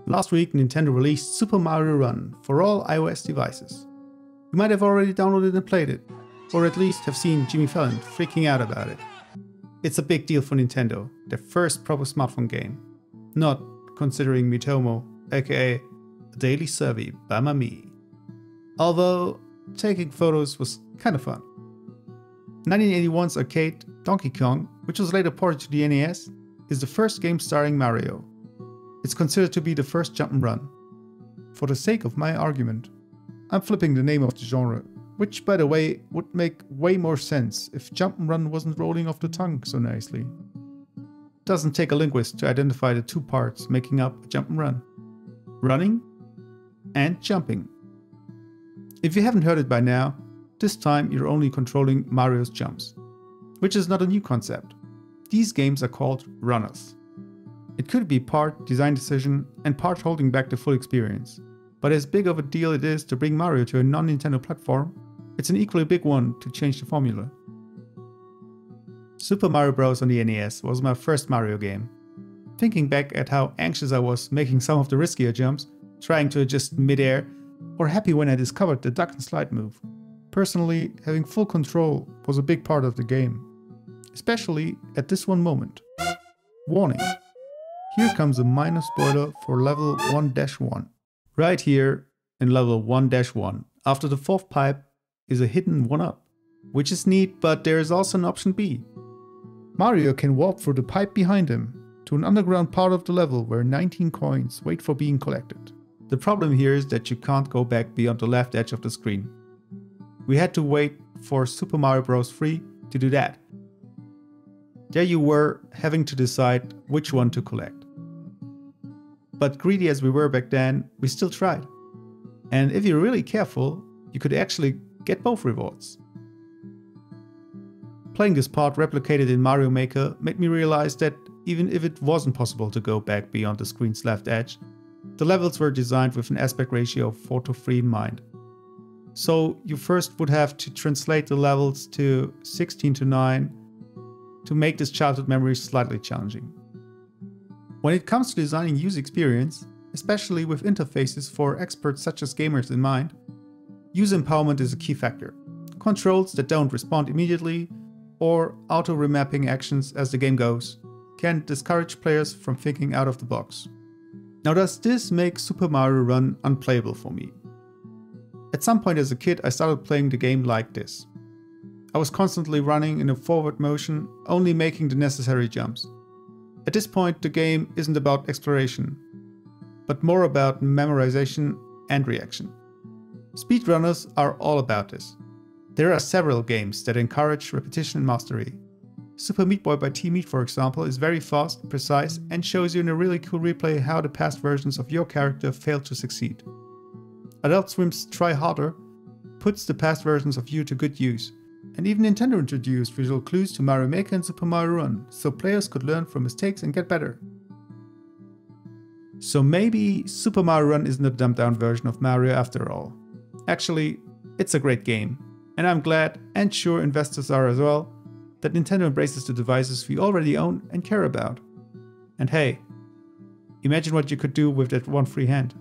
Last week, Nintendo released Super Mario Run for all iOS devices. You might have already downloaded and played it, or at least have seen Jimmy Fallon freaking out about it. It's a big deal for Nintendo, their first proper smartphone game. Not considering Mitomo, aka a daily survey by Mami. Although, taking photos was kind of fun. 1981's arcade Donkey Kong, which was later ported to the NES, is the first game starring Mario. It's considered to be the first jump-and-run. For the sake of my argument, I'm flipping the name of the genre, which by the way would make way more sense if jump-and-run wasn't rolling off the tongue so nicely. Doesn't take a linguist to identify the two parts making up a jump-and-run. Running and jumping. If you haven't heard it by now, this time you're only controlling Mario's jumps, which is not a new concept. These games are called runners. It could be part design decision and part holding back the full experience, but as big of a deal it is to bring Mario to a non-Nintendo platform, it's an equally big one to change the formula. Super Mario Bros. On the NES was my first Mario game. Thinking back at how anxious I was making some of the riskier jumps, trying to adjust mid-air, or happy when I discovered the duck and slide move. Personally, having full control was a big part of the game. Especially at this one moment. Warning. Here comes a minor spoiler for level 1-1. Right here in level 1-1, after the fourth pipe, is a hidden 1-up. Which is neat, but there is also an option B. Mario can warp through the pipe behind him to an underground part of the level where 19 coins wait for being collected. The problem here is that you can't go back beyond the left edge of the screen. We had to wait for Super Mario Bros. 3 to do that. There you were, having to decide which one to collect. But greedy as we were back then, we still tried. And if you're really careful, you could actually get both rewards. Playing this part replicated in Mario Maker made me realize that even if it wasn't possible to go back beyond the screen's left edge, the levels were designed with an aspect ratio of 4:3 in mind. So you first would have to translate the levels to 16:9 to make this childhood memory slightly challenging. When it comes to designing user experience, especially with interfaces for experts such as gamers in mind, user empowerment is a key factor. Controls that don't respond immediately or auto-remapping actions as the game goes can discourage players from thinking out of the box. Now does this make Super Mario Run unplayable for me? At some point as a kid I started playing the game like this. I was constantly running in a forward motion, only making the necessary jumps. At this point the game isn't about exploration, but more about memorization and reaction. Speedrunners are all about this. There are several games that encourage repetition and mastery. Super Meat Boy by Team Meat, for example, is very fast, precise, and shows you in a really cool replay how the past versions of your character failed to succeed. Adult Swim's Try Harder puts the past versions of you to good use, and even Nintendo introduced visual clues to Mario Maker and Super Mario Run, so players could learn from mistakes and get better. So maybe Super Mario Run isn't a dumbed down version of Mario after all. Actually, it's a great game, and I'm glad, and sure investors are as well, that Nintendo embraces the devices we already own and care about. And hey, imagine what you could do with that one free hand.